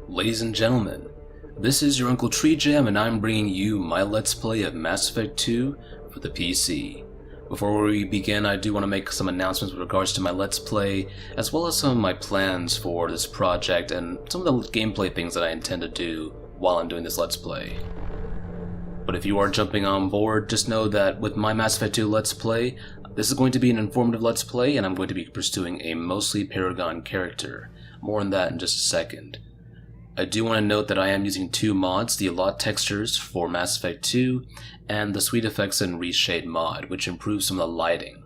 Ladies and gentlemen, this is your Uncle TreeJam and I'm bringing you my Let's Play of Mass Effect 2 for the PC. Before we begin, I do want to make some announcements with regards to my Let's Play, as well as some of my plans for this project and some of the gameplay things that I intend to do while I'm doing this Let's Play. But if you are jumping on board, just know that with my Mass Effect 2 Let's Play, this is going to be an informative Let's Play and I'm going to be pursuing a mostly paragon character. More on that in just a second. I do want to note that I am using two mods, the Allot Textures for Mass Effect 2 and the Sweet Effects and Reshade mod, which improves some of the lighting.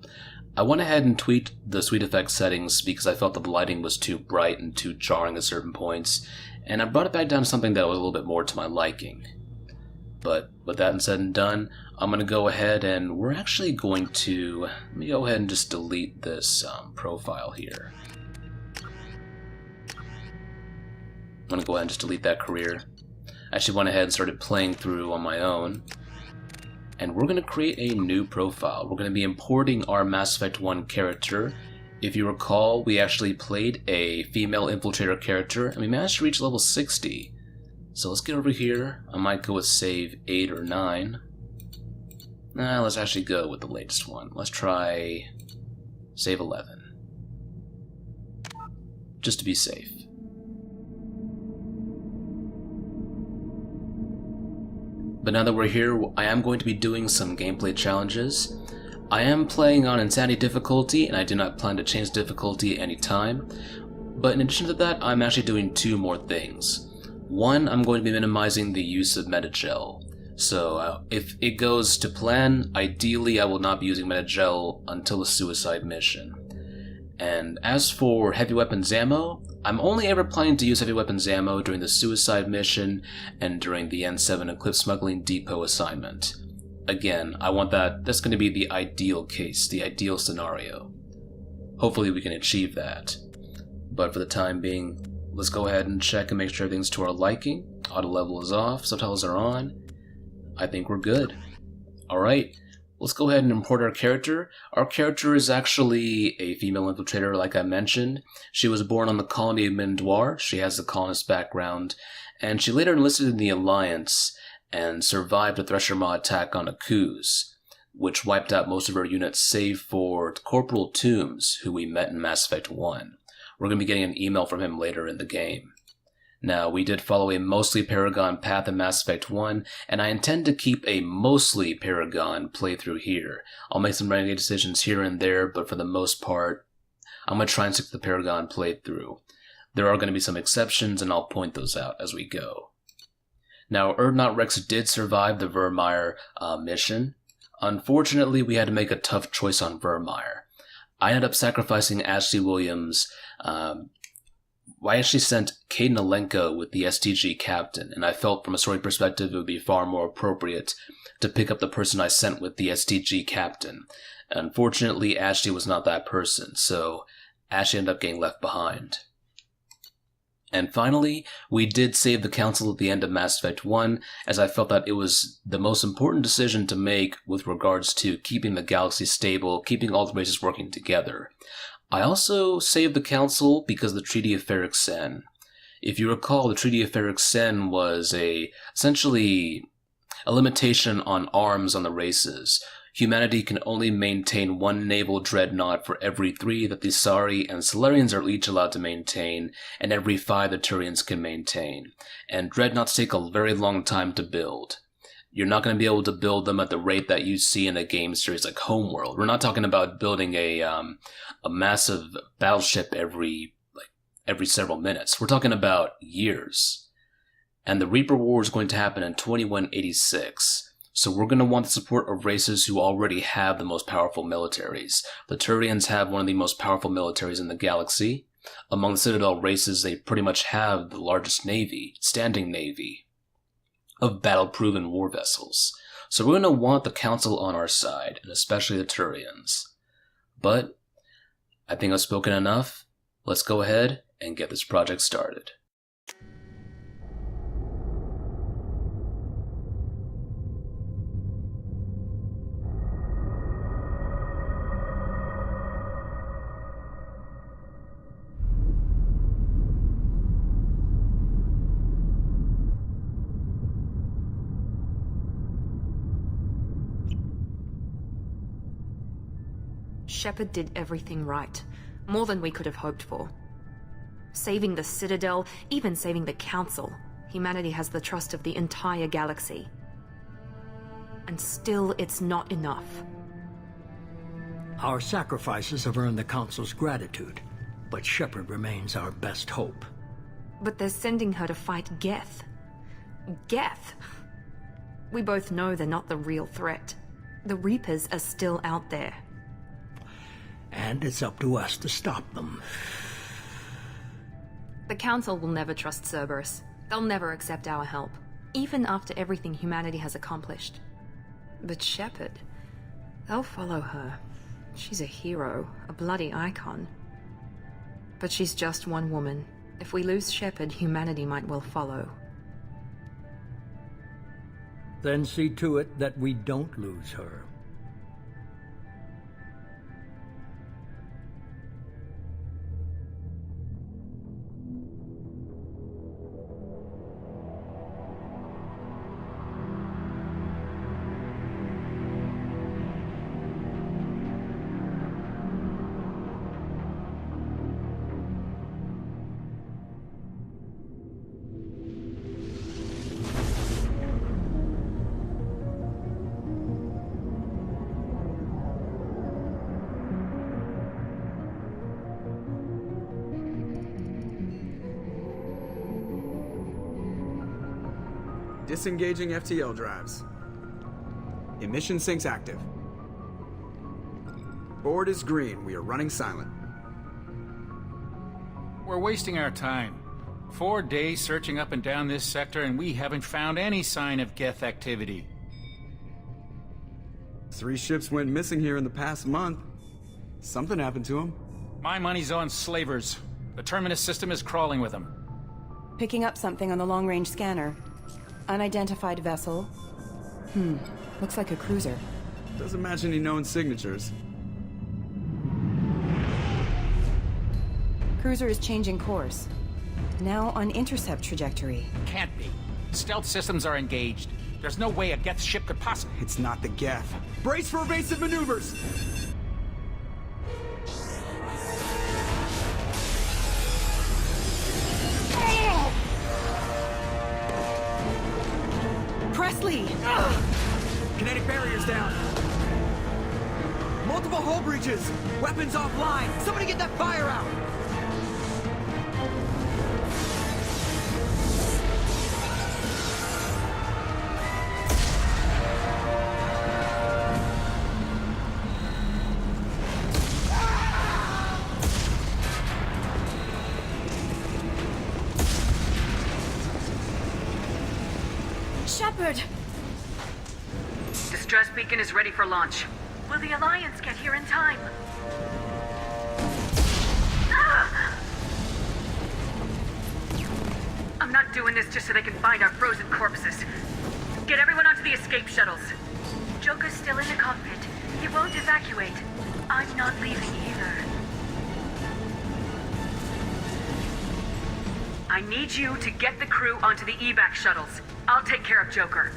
I went ahead and tweaked the Sweet Effects settings because I felt that the lighting was too bright and too jarring at certain points, and I brought it back down to something that was a little bit more to my liking. But with that said and done, I'm going to go ahead and we're actually going to, let me go ahead and just delete this profile here. I'm going to go ahead and just delete that career. I actually went ahead and started playing through on my own. And we're going to create a new profile. We're going to be importing our Mass Effect 1 character. If you recall, we actually played a female Infiltrator character, and we managed to reach level 60. So let's get over here. I might go with save 8 or 9. Nah, let's actually go with the latest one. Let's try save 11. Just to be safe. But now that we're here, I am going to be doing some gameplay challenges. I am playing on Insanity difficulty, and I do not plan to change difficulty at any time. But in addition to that, I'm actually doing two more things. One, I'm going to be minimizing the use of Metagel. So if it goes to plan, ideally I will not be using Metagel until the suicide mission. And as for heavy weapons ammo, I'm only ever planning to use heavy weapons ammo during the suicide mission and during the N7 Eclipse Smuggling Depot assignment. Again, I want that's going to be the ideal case, the ideal scenario. Hopefully we can achieve that. But for the time being, let's go ahead and check and make sure everything's to our liking. Auto level is off, subtitles are on. I think we're good. Alright. Let's go ahead and import our character. Our character is actually a female infiltrator, like I mentioned. She was born on the colony of Mindoir. She has a colonist background, and she later enlisted in the Alliance and survived a Thresher Maw attack on Akuz, which wiped out most of her units save for Corporal Toombs, who we met in Mass Effect 1. We're going to be getting an email from him later in the game. Now, we did follow a mostly Paragon path in Mass Effect 1, and I intend to keep a mostly Paragon playthrough here. I'll make some renegade decisions here and there, but for the most part, I'm going to try and stick to the Paragon playthrough. There are going to be some exceptions, and I'll point those out as we go. Now, Erdnot Rex did survive the Vermeer mission. Unfortunately, we had to make a tough choice on Vermeer. I ended up sacrificing Ashley Williams. I actually sent Caden Alenko with the STG captain, and I felt from a story perspective it would be far more appropriate to pick up the person I sent with the STG captain. Unfortunately, Ashley was not that person, so Ashley ended up getting left behind. And finally, we did save the Council at the end of Mass Effect 1, as I felt that it was the most important decision to make with regards to keeping the galaxy stable, keeping all the races working together. I also saved the Council because of the Treaty of Ferric Sen. If you recall, the Treaty of Ferric Sen was essentially a limitation on arms on the races. Humanity can only maintain one naval dreadnought for every 3 that the Sari and Solarians are each allowed to maintain, and every 5 the Turians can maintain. And dreadnoughts take a very long time to build. You're not going to be able to build them at the rate that you see in a game series like Homeworld. We're not talking about building a massive battleship every several minutes. We're talking about years. And the Reaper War is going to happen in 2186. So we're going to want the support of races who already have the most powerful militaries. The Turians have one of the most powerful militaries in the galaxy. Among the Citadel races, they pretty much have the largest navy, standing navy, of battle-proven war vessels. So we're going to want the Council on our side, and especially the Turians. But I think I've spoken enough. Let's go ahead and get this project started. Shepard did everything right. More than we could have hoped for. Saving the Citadel, even saving the Council. Humanity has the trust of the entire galaxy. And still, it's not enough. Our sacrifices have earned the Council's gratitude, but Shepard remains our best hope. But they're sending her to fight Geth. Geth! We both know they're not the real threat. The Reapers are still out there. And it's up to us to stop them. The Council will never trust Cerberus. They'll never accept our help, even after everything humanity has accomplished. But Shepard, they'll follow her. She's a hero, a bloody icon. But she's just one woman. If we lose Shepard, humanity might well follow. Then see to it that we don't lose her. Disengaging FTL drives. Emission sinks active. Board is green. We are running silent. We're wasting our time. 4 days searching up and down this sector, and we haven't found any sign of Geth activity. 3 ships went missing here in the past month. Something happened to them. My money's on slavers. The Terminus system is crawling with them. Picking up something on the long-range scanner. Unidentified vessel. Looks like a cruiser. Doesn't match any known signatures. Cruiser is changing course. Now on intercept trajectory. Can't be. Stealth systems are engaged. There's no way a Geth ship could possibly... It's not the Geth. Brace for evasive maneuvers! Presley! Kinetic barriers down. Multiple hull breaches. Weapons offline. Somebody get that fire out. Shepard! Distress beacon is ready for launch. Will the Alliance get here in time? I'm not doing this just so they can find our frozen corpses. Get everyone onto the escape shuttles. Joker's still in the cockpit. He won't evacuate. I'm not leaving either. I need you to get the crew onto the evac shuttles. I'll take care of Joker.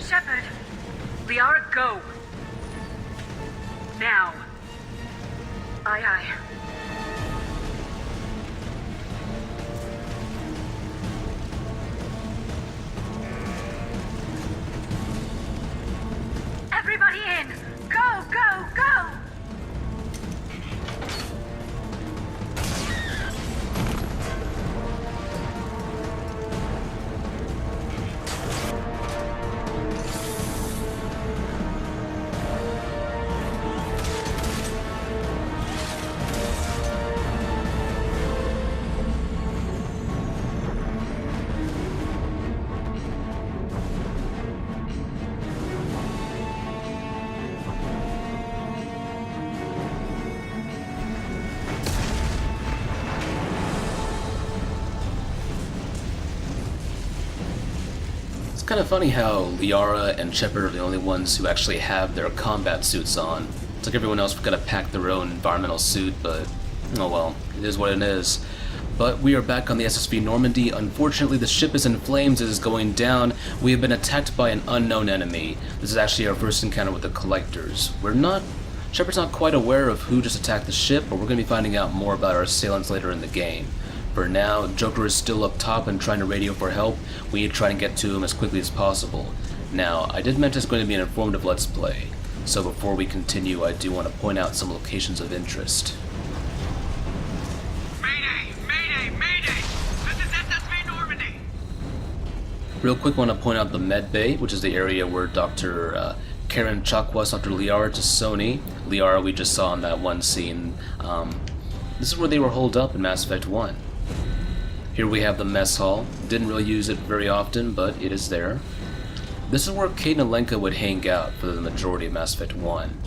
Shepard. Liara, go. Now. Aye, aye. Everybody in! Go, go, go! Kind of funny how Liara and Shepard are the only ones who actually have their combat suits on. It's like everyone else gotta pack their own environmental suit, but oh well, it is what it is. But we are back on the SSV Normandy. Unfortunately, the ship is in flames, it is going down. We have been attacked by an unknown enemy. This is actually our first encounter with the Collectors. Shepard's not quite aware of who just attacked the ship, but we're going to be finding out more about our assailants later in the game. For now, Joker is still up top and trying to radio for help. We need to try and get to him as quickly as possible. Now, I did mention it's going to be an informative Let's Play, so before we continue, I do want to point out some locations of interest. Real quick, I want to point out the med bay, which is the area where Dr. Karen Chakwas, Dr. Liara Tassoni, Liara we just saw in that one scene. This is where they were holed up in Mass Effect 1. Here we have the mess hall. Didn't really use it very often, but it is there. This is where Kate and Alenka would hang out for the majority of Mass Effect 1.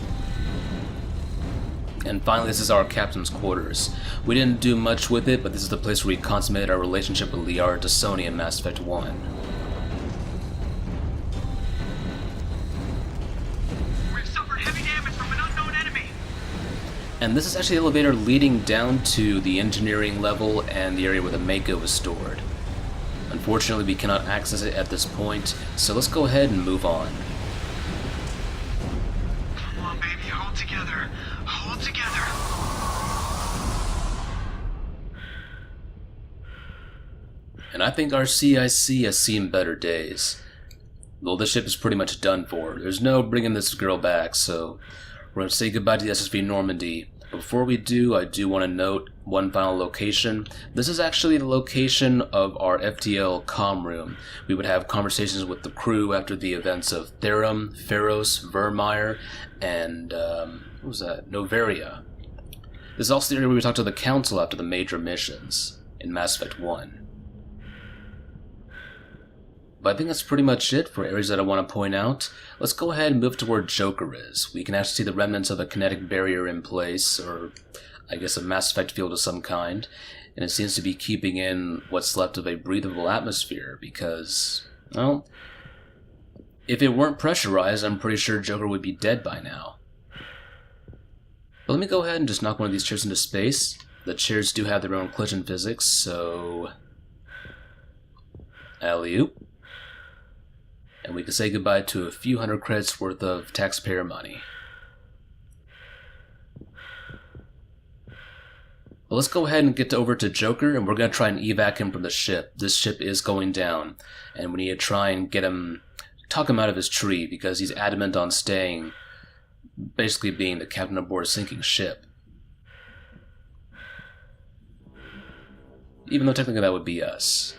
And finally, this is our captain's quarters. We didn't do much with it, but this is the place where we consummated our relationship with Liara Tassoni in Mass Effect 1. And this is actually the elevator leading down to the engineering level and the area where the Mako is stored. Unfortunately, we cannot access it at this point, so let's go ahead and move on. Come on, baby, hold together. Hold together. And I think our CIC has seen better days. Though the ship is pretty much done for. There's no bringing this girl back, so we're going to say goodbye to the SSV Normandy. Before we do, I do want to note one final location. This is actually the location of our FTL comm room. We would have conversations with the crew after the events of Therum, Pharos, Vermeer, and what was that? Noveria. This is also the area where we talk to the Council after the major missions in Mass Effect 1. But I think that's pretty much it for areas that I want to point out. Let's go ahead and move to where Joker is. We can actually see the remnants of a kinetic barrier in place, or I guess a Mass Effect field of some kind, and it seems to be keeping in what's left of a breathable atmosphere because, well, if it weren't pressurized, I'm pretty sure Joker would be dead by now. But let me go ahead and just knock one of these chairs into space. The chairs do have their own collision physics, so alley-oop. And we can say goodbye to a few hundred credits worth of taxpayer money. Well, let's go ahead and get over to Joker, and we're going to try and evac him from the ship. This ship is going down, and we need to try and get him, talk him out of his tree, because he's adamant on staying, basically being the captain aboard a sinking ship. Even though technically that would be us.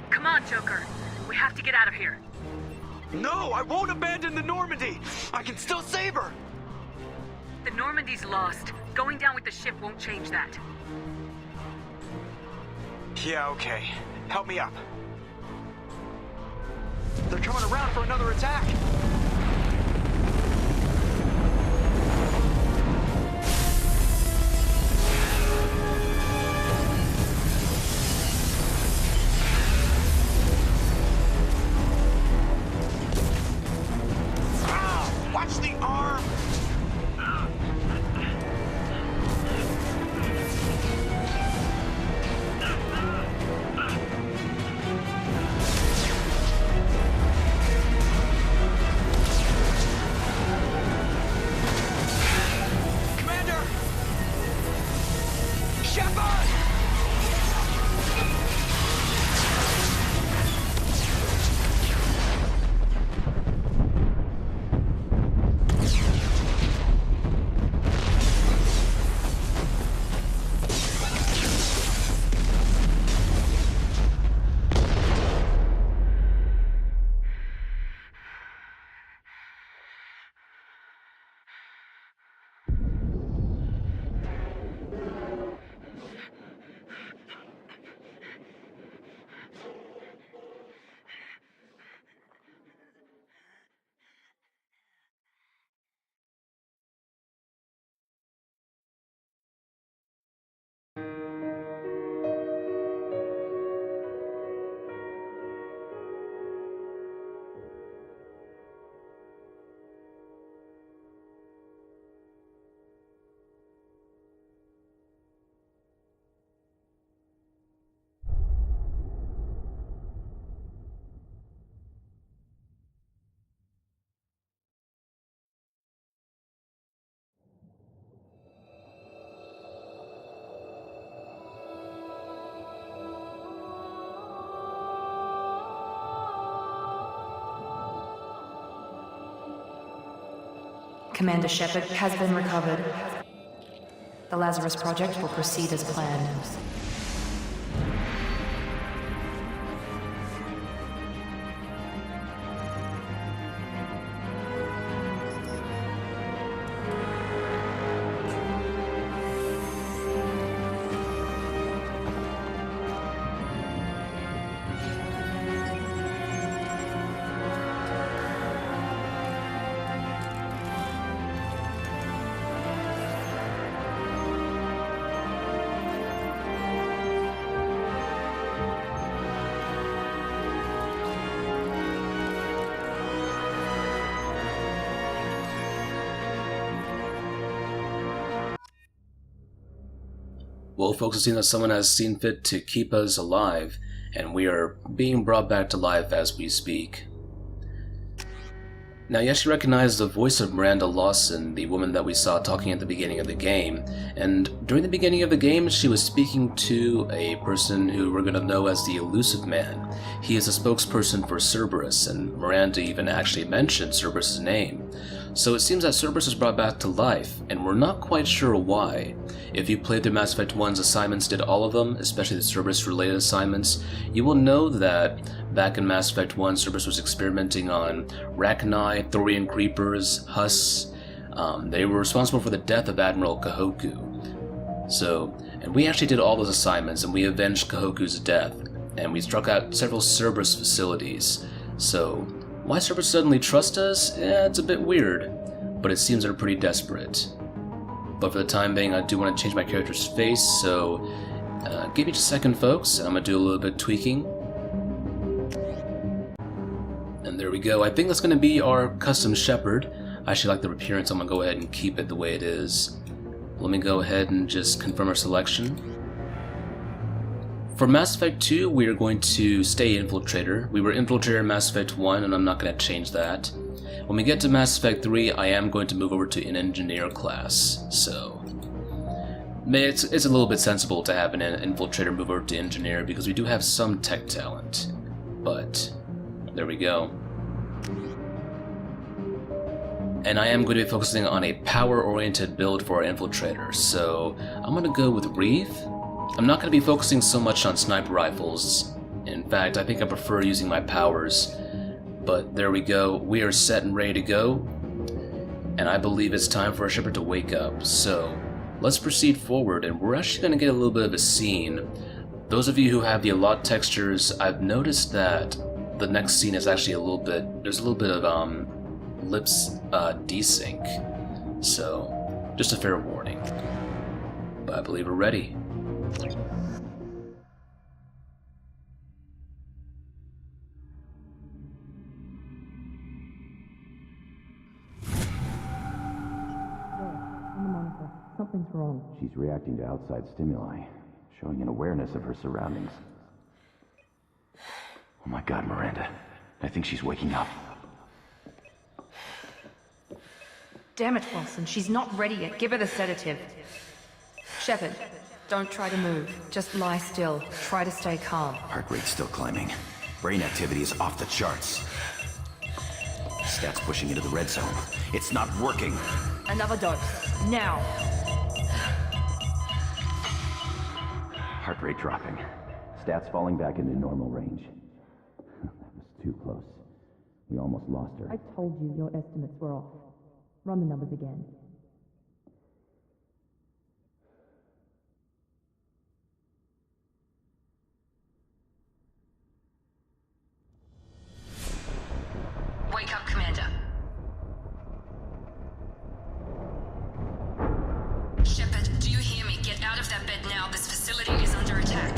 Come on, Joker. We have to get out of here. No, I won't abandon the Normandy. I can still save her. The Normandy's lost. Going down with the ship won't change that. Yeah, okay. Help me up. They're coming around for another attack. Watch the arm! Commander! Shepard! Commander Shepard has been recovered. The Lazarus project will proceed as planned. Well, folks, it seems that someone has seen fit to keep us alive, and we are being brought back to life as we speak. Now, you actually recognize the voice of Miranda Lawson, the woman that we saw talking at the beginning of the game, and during the beginning of the game, she was speaking to a person who we're going to know as the Illusive Man. He is a spokesperson for Cerberus, and Miranda even actually mentioned Cerberus' name. So it seems that Cerberus is brought back to life, and we're not quite sure why. If you played through Mass Effect 1's assignments, did all of them, especially the Cerberus-related assignments, you will know that back in Mass Effect 1, Cerberus was experimenting on Rachni, Thorian creepers, husks. They were responsible for the death of Admiral Kahoku. And we actually did all those assignments, and we avenged Kahoku's death, and we struck out several Cerberus facilities. So, why Cerberus suddenly trust us? It's a bit weird, but it seems they're pretty desperate. But for the time being, I do want to change my character's face, so give me just a second, folks, and I'm going to do a little bit of tweaking. And there we go. I think that's going to be our custom Shepard. I actually like the appearance. I'm going to go ahead and keep it the way it is. Let me go ahead and just confirm our selection. For Mass Effect 2, we are going to stay Infiltrator. We were Infiltrator in Mass Effect 1, and I'm not going to change that. When we get to Mass Effect 3, I am going to move over to an Engineer class, so it's a little bit sensible to have an Infiltrator move over to Engineer, because we do have some tech talent. But, there we go. And I am going to be focusing on a power-oriented build for our Infiltrator, so I'm going to go with Reeve. I'm not going to be focusing so much on sniper rifles. In fact, I think I prefer using my powers. But there we go, we are set and ready to go. And I believe it's time for our Shepard to wake up. So, let's proceed forward, and we're actually going to get a little bit of a scene. Those of you who have the allot textures, I've noticed that the next scene is actually there's a little bit of lips desync. So, just a fair warning. But I believe we're ready. Something's wrong. She's reacting to outside stimuli, showing an awareness of her surroundings. Oh my god, Miranda. I think she's waking up. Damn it, Lawson. She's not ready yet. Give her the sedative. Shepard, don't try to move. Just lie still. Try to stay calm. Heart rate's still climbing. Brain activity is off the charts. Stats pushing into the red zone. It's not working. Another dose. Now. Heart rate dropping. Stats falling back into normal range. That was too close. We almost lost her. I told you your estimates were off. Run the numbers again. Wake up, Commander. Shepard, do you hear me? Get out of that bed now. This facility is under attack.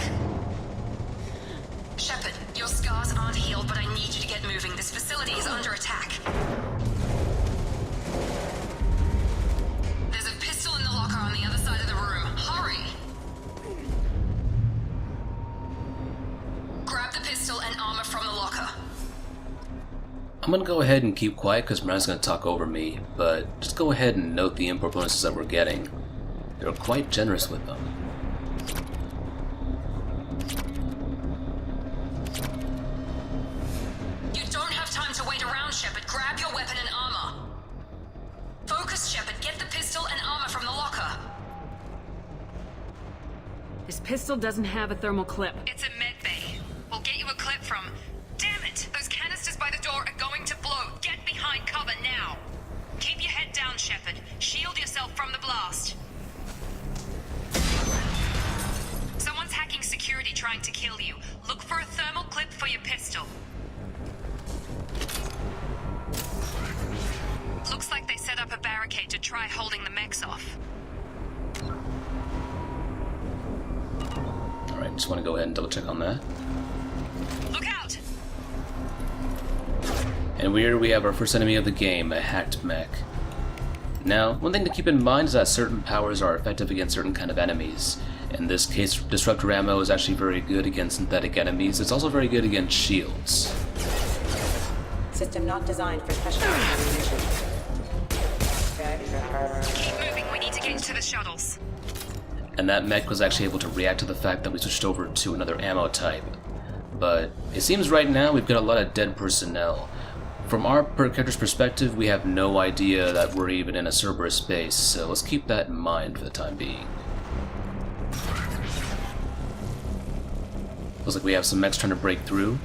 Shepard, your scars aren't healed, but I need you to get moving. This facility is under attack. There's a pistol in the locker on the other side of the room. Hurry! Grab the pistol and armor from the locker. I'm going to go ahead and keep quiet because Miranda's going to talk over me, but just go ahead and note the import bonuses that we're getting. They're quite generous with them. You don't have time to wait around, Shepard. Grab your weapon and armor. Focus This pistol doesn't have a thermal clip. It's a med bay. We'll get you a clip from... Damn it! Those canisters by the door are going to blow. Get behind cover now. Keep your head down, Shepard. Shield yourself from the blast. Someone's hacking security trying to kill you. Look for a thermal clip for your pistol. Looks like they set up a barricade to try holding the mechs off. Alright, just want to go ahead and double check on that. Look out! And here we have our first enemy of the game, a hacked mech. Now, one thing to keep in mind is that certain powers are effective against certain kind of enemies. In this case, Disruptor Ammo is actually very good against synthetic enemies. It's also very good against shields. System not designed for special ammunition. Keep moving, we need to get to the shuttles. And that mech was actually able to react to the fact that we switched over to another ammo type. But it seems right now we've got a lot of dead personnel. From our character's perspective, we have no idea that we're even in a Cerberus space, so let's keep that in mind for the time being. Looks like we have some mechs trying to break through.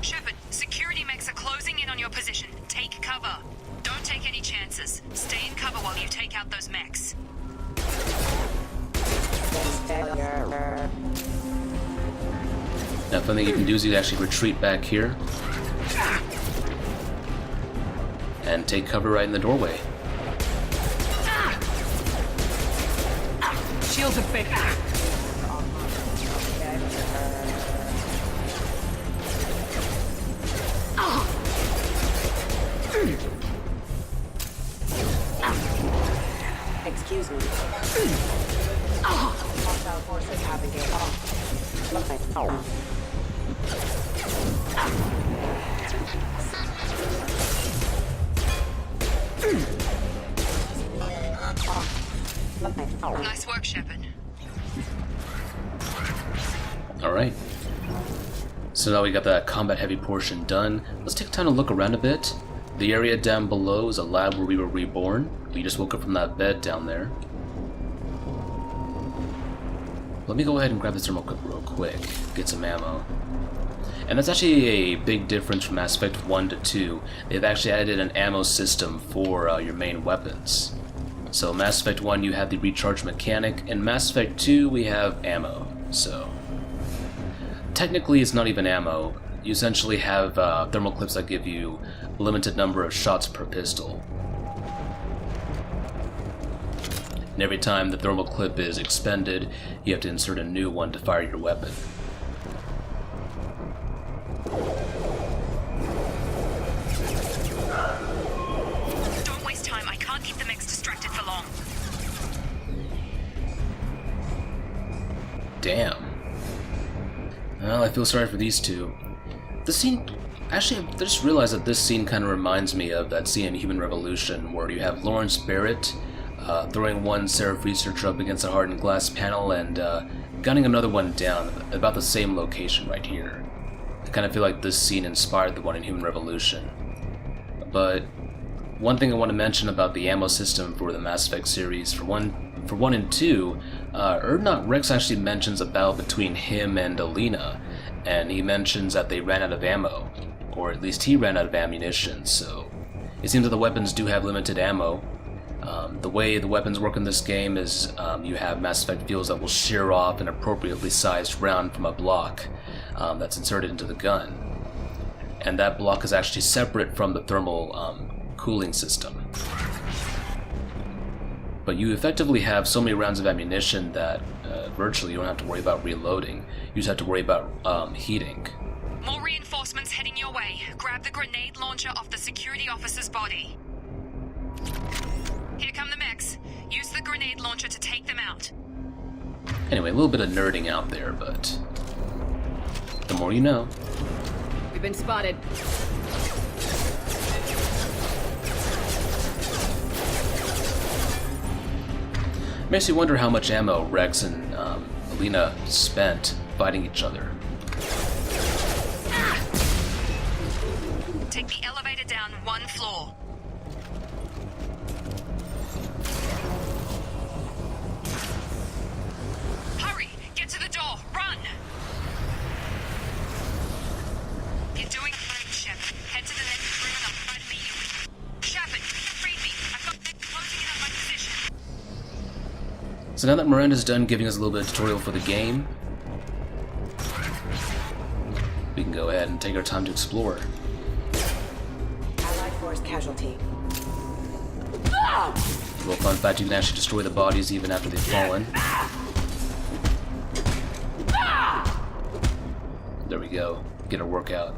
Shepard, security mechs are closing in on your position. Take cover. Don't take any chances. Stay in cover while you take out those mechs. Now, one thing you can do is you actually retreat back here and take cover right in the doorway. Shields are fake. Excuse me. Hostile forces have engaged. Nice work, Shepard. Alright. So now we got that combat heavy portion done. Let's take time to look around a bit. The area down below is a lab where we were reborn. We just woke up from that bed down there. Let me go ahead and grab this thermal clip real quick, get some ammo. And that's actually a big difference from Mass Effect 1 to 2. They've actually added an ammo system for your main weapons. So Mass Effect 1 you have the recharge mechanic, and Mass Effect 2 we have ammo. So technically it's not even ammo. You essentially have thermal clips that give you a limited number of shots per pistol. And every time the thermal clip is expended, you have to insert a new one to fire your weapon. Don't waste time, I can't keep the mechs distracted for long. Damn. Well, I feel sorry for these two. This scene... Actually, I just realized that this scene kind of reminds me of that scene in Human Revolution where you have Lawrence Barrett throwing one Seraph researcher up against a hardened glass panel and gunning another one down, about the same location right here. I kind of feel like this scene inspired the one in Human Revolution. But one thing I want to mention about the ammo system for the Mass Effect series, for 1 and 2, Erdnot Rex actually mentions a battle between him and Alina, and he mentions that they ran out of ammo, or at least he ran out of ammunition, so it seems that the weapons do have limited ammo. The way the weapons work in this game is you have Mass Effect fuels that will shear off an appropriately sized round from a block that's inserted into the gun. And that block is actually separate from the thermal cooling system. But you effectively have so many rounds of ammunition that virtually you don't have to worry about reloading. You just have to worry about heating. More reinforcements heading your way. Grab the grenade launcher off the security officer's body. Here come the mechs. Use the grenade launcher to take them out. Anyway, a little bit of nerding out there, but the more you know. We've been spotted. Makes you wonder how much ammo Rex and Alina spent fighting each other. Take the elevator down 1 floor. So now that Miranda's done giving us a little bit of tutorial for the game, we can go ahead and take our time to explore. Allied force casualty. A little fun fact, you can actually destroy the bodies even after they've fallen. There we go. Get our workout.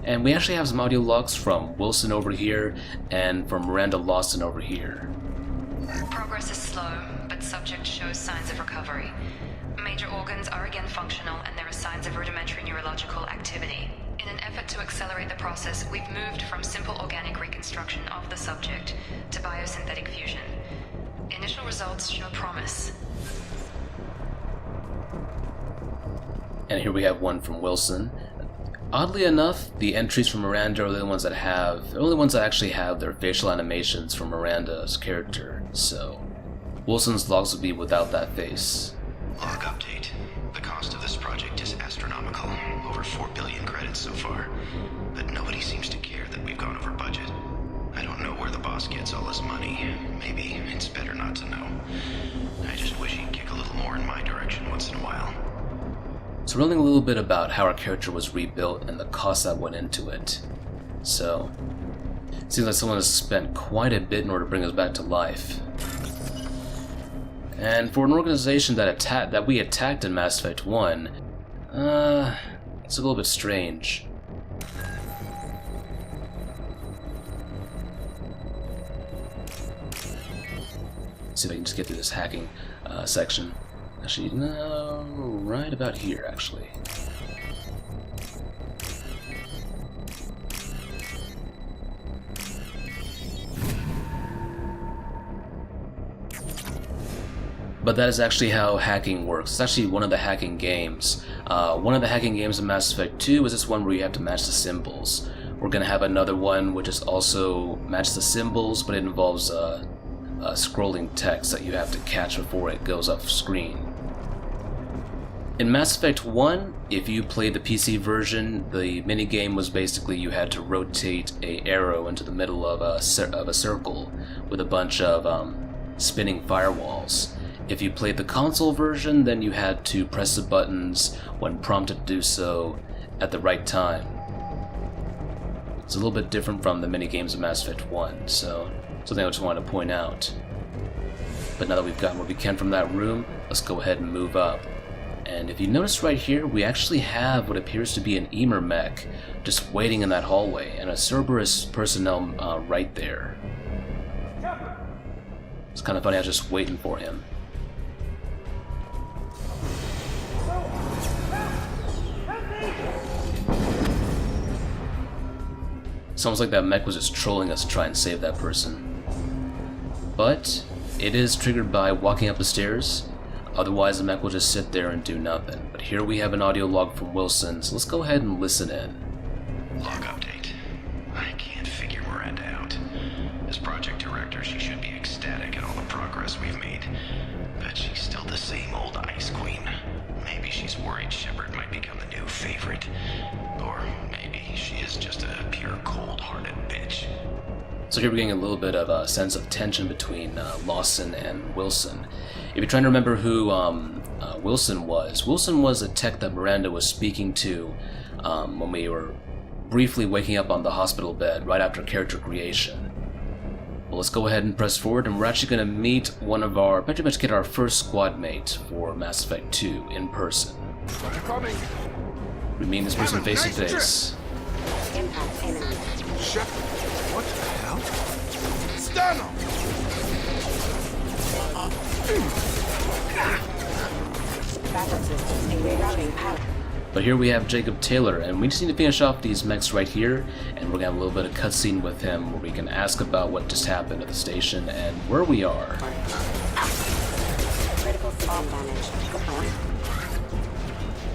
And we actually have some audio logs from Wilson over here and from Miranda Lawson over here. Progress is slow, but subject shows signs of recovery. Major organs are again functional, and there are signs of rudimentary neurological activity. In an effort to accelerate the process, we've moved from simple organic reconstruction of the subject to biosynthetic fusion. Initial results show promise. And here we have one from Wilson. Oddly enough, the entries from Miranda are the only ones that actually have their facial animations from Miranda's character, so Wilson's logs would be without that face. Log update. The cost of this project is astronomical. Over 4 billion credits so far. But nobody seems to care that we've gone over budget. I don't know where the boss gets all his money. Maybe it's better not to know. I just wish he'd kick a little more in my direction once in a while. So we're learning a little bit about how our character was rebuilt and the cost that went into it. So, it seems like someone has spent quite a bit in order to bring us back to life. And for an organization that we attacked in Mass Effect 1, it's a little bit strange. See if I can just get through this hacking section. Actually, no, right about here, actually. But that is actually how hacking works. It's actually one of the hacking games. One of the hacking games in Mass Effect 2 is this one where you have to match the symbols. We're going to have another one which is also match the symbols, but it involves scrolling text that you have to catch before it goes off screen. In Mass Effect 1, if you played the PC version, the minigame was basically you had to rotate an arrow into the middle of a circle with a bunch of spinning firewalls. If you played the console version, then you had to press the buttons when prompted to do so at the right time. It's a little bit different from the minigames of Mass Effect 1, so something I just wanted to point out. But now that we've gotten what we can from that room, let's go ahead and move up. And if you notice right here, we actually have what appears to be an Emer mech just waiting in that hallway, and a Cerberus personnel right there. It's kind of funny, I was just waiting for him. It's almost like that mech was just trolling us to try and save that person. But it is triggered by walking up the stairs. Otherwise, the mech will just sit there and do nothing. But here we have an audio log from Wilson, so let's go ahead and listen in. Log update. I can't figure Miranda out. As project director, she should be ecstatic at all the progress we've made. But she's still the same old Ice Queen. Maybe she's worried Shepard might become the new favorite. Or maybe she is just a pure cold-hearted bitch. So here we're getting a little bit of a sense of tension between Lawson and Wilson. If you're trying to remember who Wilson was a tech that Miranda was speaking to when we were briefly waking up on the hospital bed right after character creation. Well, let's go ahead and press forward, and we're actually going to meet pretty much get our first squad mate for Mass Effect 2 in person. We meet this person face to face. Impact imminent. Shepard, what the hell? Stand up! Backup systems rerouting power. But here we have Jacob Taylor, and we just need to finish off these mechs right here, and we're going to have a little bit of cutscene with him where we can ask about what just happened at the station and where we are. Critical system damage.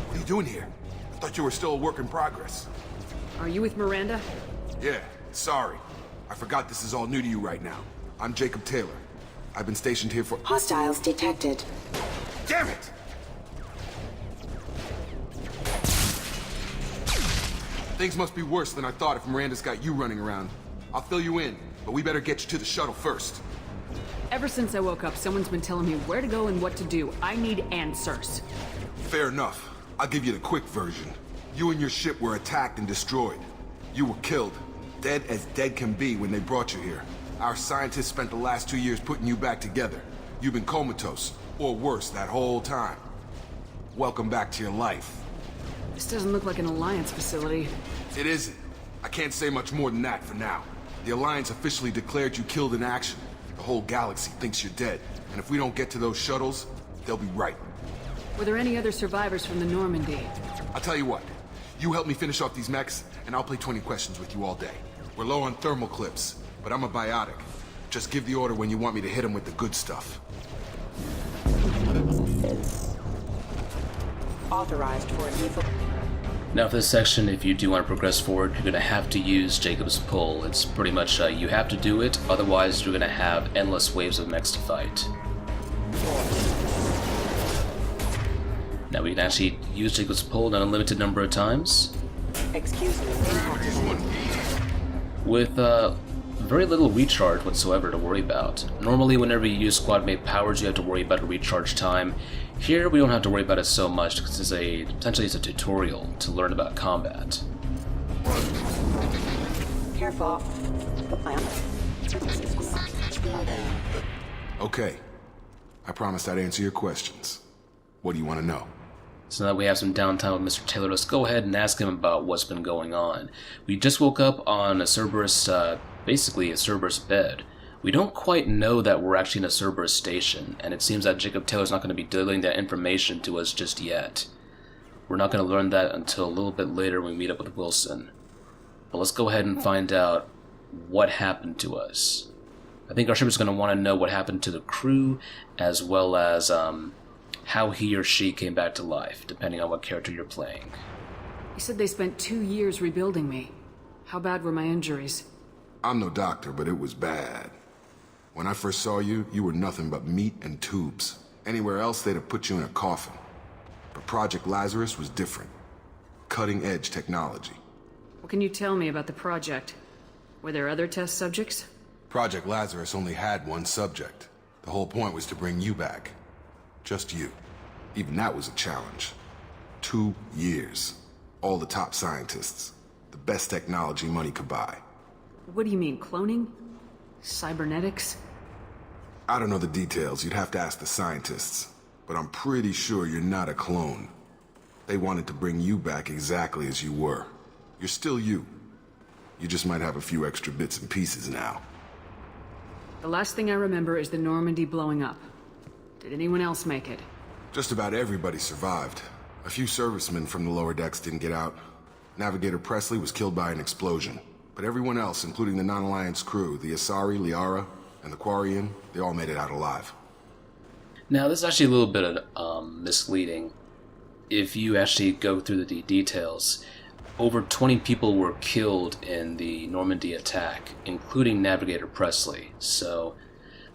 What are you doing here? I thought you were still a work in progress. Are you with Miranda? Yeah, sorry. I forgot this is all new to you right now. I'm Jacob Taylor. I've been stationed here for— Hostiles detected. Damn it! Things must be worse than I thought if Miranda's got you running around. I'll fill you in, but we better get you to the shuttle first. Ever since I woke up, someone's been telling me where to go and what to do. I need answers. Fair enough. I'll give you the quick version. You and your ship were attacked and destroyed. You were killed. Dead as dead can be when they brought you here. Our scientists spent the last 2 years putting you back together. You've been comatose, or worse, that whole time. Welcome back to your life. This doesn't look like an Alliance facility. It isn't. I can't say much more than that for now. The Alliance officially declared you killed in action. The whole galaxy thinks you're dead. And if we don't get to those shuttles, they'll be right. Were there any other survivors from the Normandy? I'll tell you what. You help me finish off these mechs, and I'll play 20 questions with you all day. We're low on thermal clips, but I'm a biotic. Just give the order when you want me to hit them with the good stuff. Authorized for an evil. Now for this section, if you do want to progress forward, you're going to have to use Jacob's Pull. It's pretty much you have to do it, otherwise you're going to have endless waves of mechs to fight. Now we can actually use Jacob's Pull an unlimited number of times. Excuse me. With very little recharge whatsoever to worry about. Normally whenever you use squad mate powers you have to worry about a recharge time. Here we don't have to worry about it so much because essentially it's a tutorial to learn about combat. Careful. Okay. I promised I'd answer your questions. What do you want to know? So now that we have some downtime with Mr. Taylor, let's go ahead and ask him about what's been going on. We just woke up on a Cerberus, basically a Cerberus bed. We don't quite know that we're actually in a Cerberus station, and it seems that Jacob Taylor's not going to be delivering that information to us just yet. We're not going to learn that until a little bit later when we meet up with Wilson. But let's go ahead and find out what happened to us. I think our ship is going to want to know what happened to the crew, as well as how he or she came back to life, depending on what character you're playing. You said they spent 2 years rebuilding me. How bad were my injuries? I'm no doctor, but it was bad. When I first saw you, you were nothing but meat and tubes. Anywhere else, they'd have put you in a coffin. But Project Lazarus was different. Cutting-edge technology. What can you tell me about the project? Were there other test subjects? Project Lazarus only had one subject. The whole point was to bring you back. Just you. Even that was a challenge. 2 years. All the top scientists. The best technology money could buy. What do you mean, cloning? Cybernetics? I don't know the details. You'd have to ask the scientists. But I'm pretty sure you're not a clone. They wanted to bring you back exactly as you were. You're still you. You just might have a few extra bits and pieces now. The last thing I remember is the Normandy blowing up. Did anyone else make it? Just about everybody survived. A few servicemen from the lower decks didn't get out. Navigator Presley was killed by an explosion. But everyone else, including the non-Alliance crew, the Asari, Liara, and the Quarian, they all made it out alive. Now, this is actually a little bit misleading. If you actually go through the details, over 20 people were killed in the Normandy attack, including Navigator Presley. So,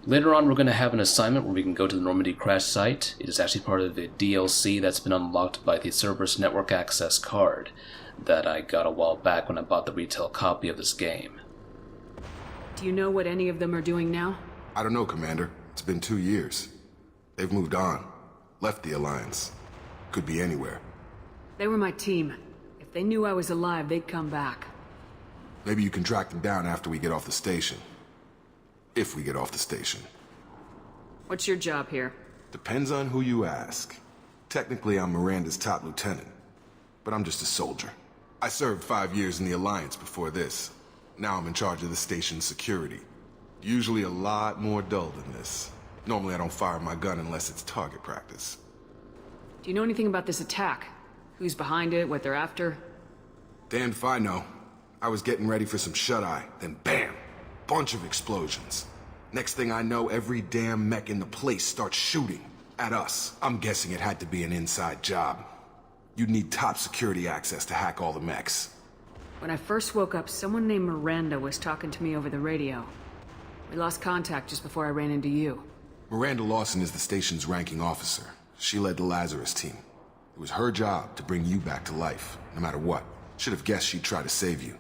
later on we're going to have an assignment where we can go to the Normandy crash site. It is actually part of the DLC that's been unlocked by the Cerberus Network Access card that I got a while back when I bought the retail copy of this game. Do you know what any of them are doing now? I don't know, Commander. It's been 2 years. They've moved on. Left the Alliance. Could be anywhere. They were my team. If they knew I was alive, they'd come back. Maybe you can track them down after we get off the station. If we get off the station. What's your job here? Depends on who you ask. Technically, I'm Miranda's top lieutenant. But I'm just a soldier. I served 5 years in the Alliance before this. Now I'm in charge of the station's security. Usually a lot more dull than this. Normally I don't fire my gun unless it's target practice. Do you know anything about this attack? Who's behind it, what they're after? Damned if I know. I was getting ready for some shut-eye, then bam! Bunch of explosions. Next thing I know, every damn mech in the place starts shooting at us. I'm guessing it had to be an inside job. You'd need top security access to hack all the mechs. When I first woke up, someone named Miranda was talking to me over the radio. We lost contact just before I ran into you. Miranda Lawson is the station's ranking officer. She led the Lazarus team. It was her job to bring you back to life, no matter what. Should have guessed she'd try to save you.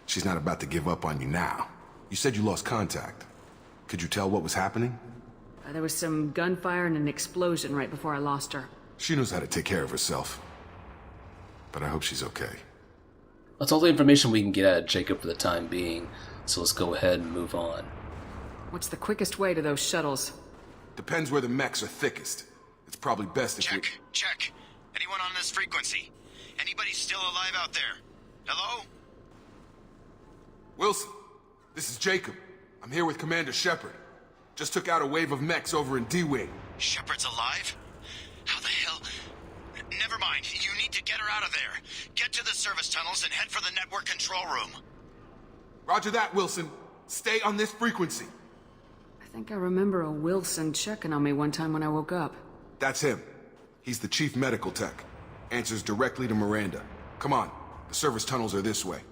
She's not about to give up on you now. You said you lost contact. Could you tell what was happening? There was some gunfire and an explosion right before I lost her. She knows how to take care of herself. But I hope she's okay. That's all the information we can get out of Jacob for the time being, so let's go ahead and move on. What's the quickest way to those shuttles? Depends where the mechs are thickest. It's probably best if Check. Anyone on this frequency? Anybody still alive out there? Hello? Wilson, this is Jacob. I'm here with Commander Shepard. Just took out a wave of mechs over in D-Wing. Shepard's alive? How the hell? Never mind. You need to get her out of there. Get to the service tunnels and head for the network control room. Roger that, Wilson. Stay on this frequency. I think I remember a Wilson checking on me one time when I woke up. That's him. He's the chief medical tech. Answers directly to Miranda. Come on. The service tunnels are this way.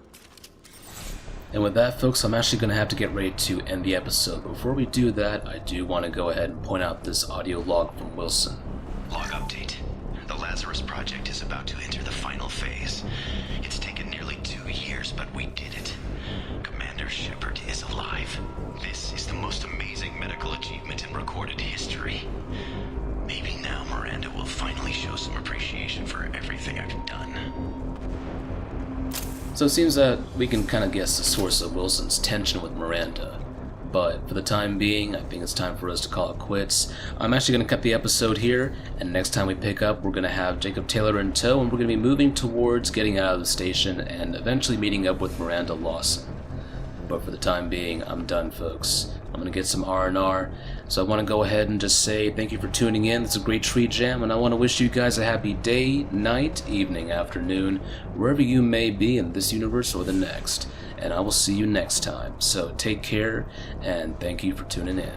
And with that, folks, I'm actually going to have to get ready to end the episode. Before we do that, I do want to go ahead and point out this audio log from Wilson. Log update. The Lazarus project is about to enter the final phase. It's taken nearly 2 years, but we did it. Commander Shepard is alive. This is the most amazing medical achievement in recorded history. Maybe now Miranda will finally show some appreciation for everything I've done. So it seems that we can kind of guess the source of Wilson's tension with Miranda. But for the time being, I think it's time for us to call it quits. I'm actually going to cut the episode here, and next time we pick up, we're going to have Jacob Taylor in tow, and we're going to be moving towards getting out of the station and eventually meeting up with Miranda Lawson. But for the time being, I'm done, folks. I'm going to get some R&R, so I want to go ahead and just say thank you for tuning in. This is GreatTreeJam, and I want to wish you guys a happy day, night, evening, afternoon, wherever you may be in this universe or the next. And I will see you next time. So take care, and thank you for tuning in.